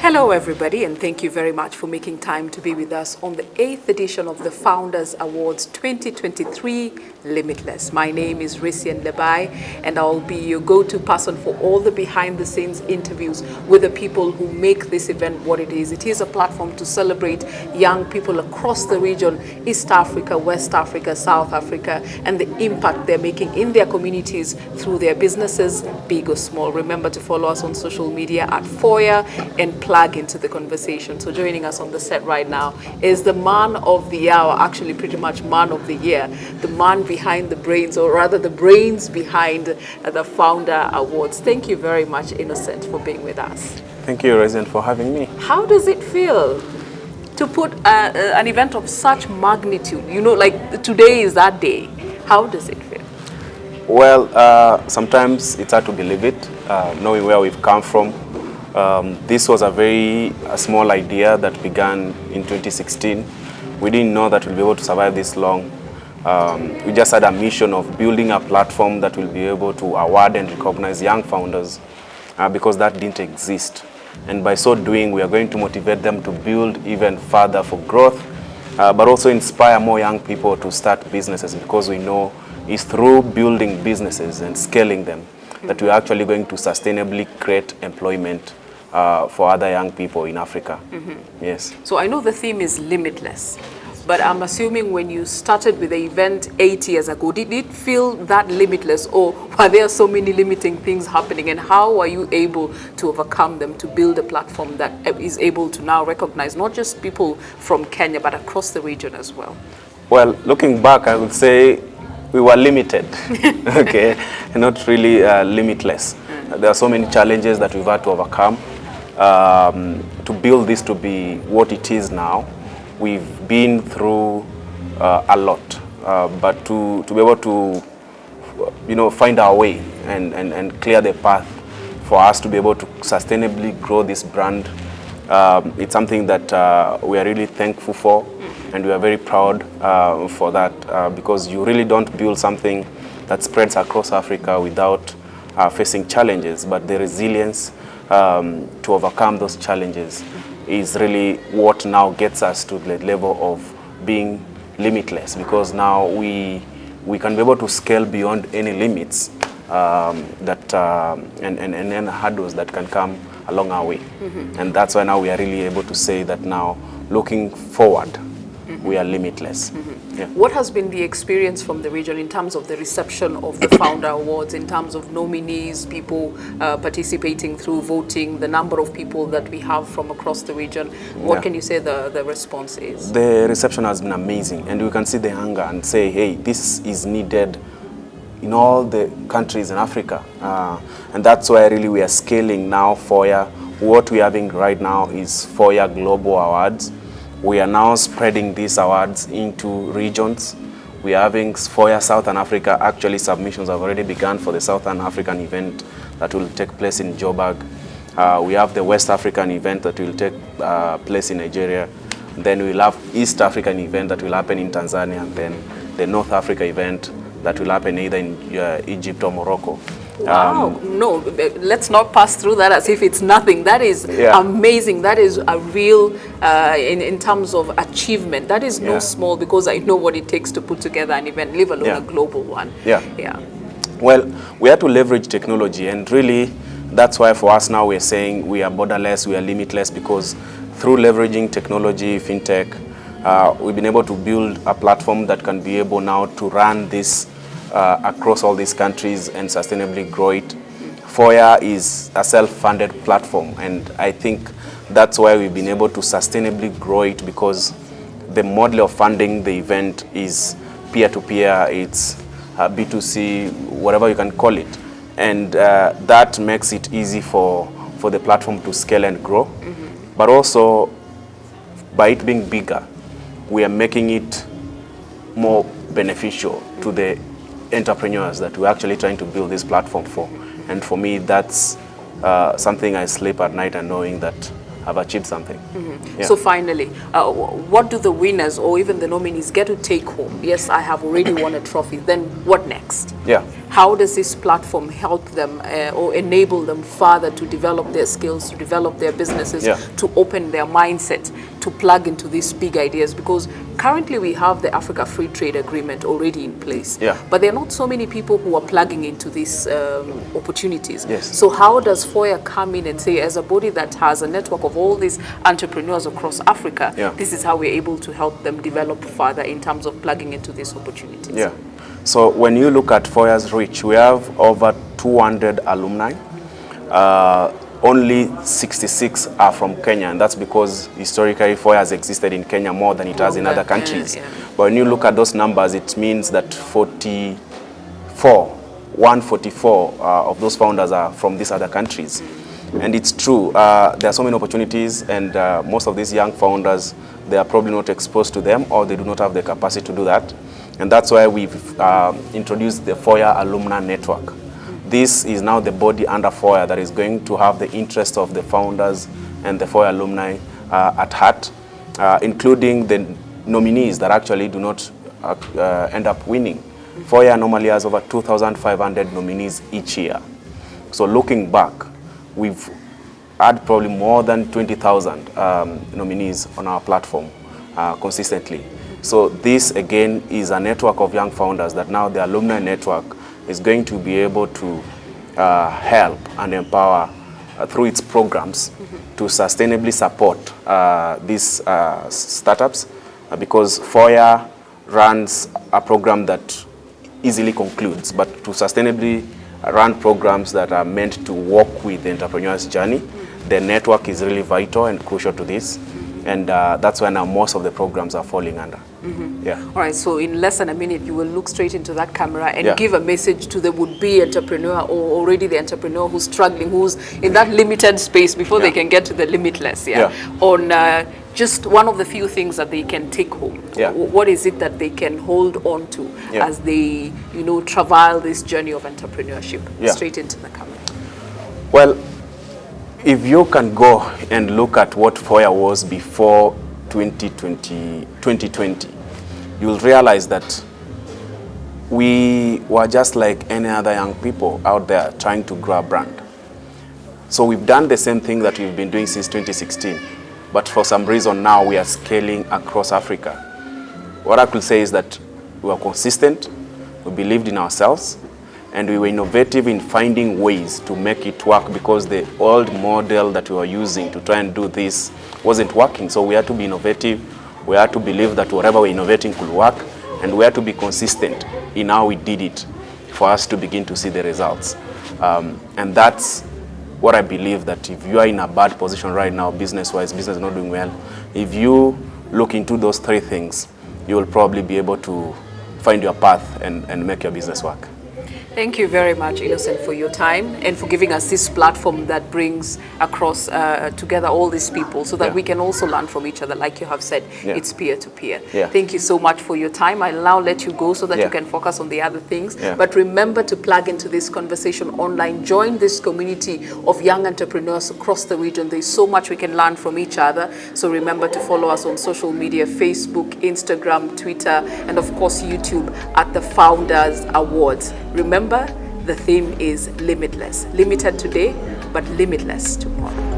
Hello everybody, and thank you very much for making time to be with us on the 8th edition of the Founders Awards 2023 Limitless. My name is Risian Lebai, and I'll be your go-to person for all the behind-the-scenes interviews with the people who make this event what it is. It is a platform to celebrate young people across the region, East Africa, West Africa, South Africa, and the impact they're making in their communities through their businesses, big or small. Remember to follow us on social media at FOYA and plug into the conversation. So joining us on the set right now is the man of the hour, actually pretty much man of the year, the man behind the brains, or rather the brains behind the Founder Awards. Thank you very much, Innocent, for being with us. Thank you, Resident, for having me. How does it feel to put an event of such magnitude? You know, like today is that day. How does it feel? Well, sometimes it's hard to believe it, knowing where we've come from. This was a very small idea that began in 2016. We didn't know that we'll be able to survive this long. We just had a mission of building a platform that will be able to award and recognize young founders because that didn't exist. And by so doing, we are going to motivate them to build even further for growth, but also inspire more young people to start businesses, because we know it's through building businesses and scaling them that we're actually going to sustainably create employment for other young people in Africa. Yes. So I know the theme is limitless, but I'm assuming when you started with the event 8 years ago, did it feel that limitless, or were there so many limiting things happening, and how are you able to overcome them to build a platform that is able to now recognize not just people from Kenya, but across the region as well? Well, looking back, I would say we were limited, okay, and not really limitless. There are so many challenges that we've had to overcome to build this to be what it is now. We've been through a lot, but to be able to, find our way and clear the path for us to be able to sustainably grow this brand, it's something that we are really thankful for. And we are very proud for that, because you really don't build something that spreads across Africa without facing challenges. But the resilience to overcome those challenges is really what now gets us to the level of being limitless, because now we can be able to scale beyond any limits that and hurdles that can come along our way. And that's why now we are really able to say that now, looking forward, we are limitless. Yeah. What has been the experience from the region in terms of the reception of the Founder Awards, in terms of nominees, people participating through voting, the number of people that we have from across the region? What can you say the response is? The reception has been amazing, and we can see the hunger and say, hey, this is needed in all the countries in Africa. And that's why really we are scaling now FOYA. What we're having right now is FOYA Global Awards. We are now spreading these awards into regions. We are having FOYA Southern Africa. Actually, submissions have already begun for the Southern African event that will take place in Joburg. We have the West African event that will take place in Nigeria. Then we'll have East African event that will happen in Tanzania, and then the North Africa event that will happen either in Egypt or Morocco. Wow, no, let's not pass through that as if it's nothing. That is amazing. That is a real, in terms of achievement, that is no small, because I know what it takes to put together an event, leave alone a global one. Yeah. Well, we have to leverage technology, and really that's why for us now we're saying we are borderless, we are limitless, because through leveraging technology, fintech, we've been able to build a platform that can be able now to run this across all these countries and sustainably grow it. FOYA is a self-funded platform, and I think that's why we've been able to sustainably grow it, because the model of funding the event is peer-to-peer, it's B2C, whatever you can call it. And that makes it easy for the platform to scale and grow. But also, by it being bigger, we are making it more beneficial to the entrepreneurs that we're actually trying to build this platform for. And for me, that's something I sleep at night and knowing that I've achieved something. So finally, what do the winners or even the nominees get to take home? Yes, I have already won a trophy. Then what next? Yeah. How does this platform help them or enable them further to develop their skills, to develop their businesses, to open their mindset, to plug into these big ideas? Because currently we have the Africa Free Trade Agreement already in place, but there are not so many people who are plugging into these opportunities. So how does FOYA come in and say, as a body that has a network of all these entrepreneurs across Africa, this is how we're able to help them develop further in terms of plugging into these opportunities? So when you look at FOYA's reach, we have over 200 alumni. Only 66 are from Kenya, and that's because historically FOYA has existed in Kenya more than it has in other countries. But when you look at those numbers, it means that 144 of those founders are from these other countries. And it's true, there are so many opportunities, and most of these young founders, they are probably not exposed to them, or they do not have the capacity to do that. And that's why we've introduced the FOYA Alumni Network. This is now the body under FOYA that is going to have the interest of the founders and the FOYA alumni at heart, including the nominees that actually do not end up winning. FOYA normally has over 2,500 nominees each year. So looking back, we've had probably more than 20,000 nominees on our platform consistently. So this again is a network of young founders that now the alumni network is going to be able to help and empower through its programs to sustainably support these startups, because FOYA runs a program that easily concludes, but to sustainably run programs that are meant to walk with the entrepreneur's journey, the network is really vital and crucial to this. And that's why now most of the programs are falling under. All right, so in less than a minute, you will look straight into that camera and give a message to the would-be entrepreneur, or already the entrepreneur who's struggling, who's in that limited space before they can get to the limitless, on just one of the few things that they can take home. What is it that they can hold on to as they, travel this journey of entrepreneurship? Straight into the camera. Well, if you can go and look at what FOYA was before 2020, you'll realize that we were just like any other young people out there trying to grow a brand. So we've done the same thing that we've been doing since 2016, but for some reason now we are scaling across Africa. What I could say is that we were consistent, we believed in ourselves, and we were innovative in finding ways to make it work, because the old model that we were using to try and do this wasn't working. So we had to be innovative, we had to believe that whatever we're innovating could work, and we had to be consistent in how we did it for us to begin to see the results. And that's what I believe, that if you are in a bad position right now, business-wise, business is not doing well, if you look into those three things, you will probably be able to find your path and make your business work. Thank you very much, Innocent, for your time and for giving us this platform that brings across together all these people, so that we can also learn from each other. Like you have said, it's peer-to-peer. Thank you so much for your time. I'll now let you go so that you can focus on the other things. But remember to plug into this conversation online. Join this community of young entrepreneurs across the region. There's so much we can learn from each other. So remember to follow us on social media, Facebook, Instagram, Twitter, and of course YouTube at the Founders Awards. Remember, the theme is limitless. Limited today, but limitless tomorrow.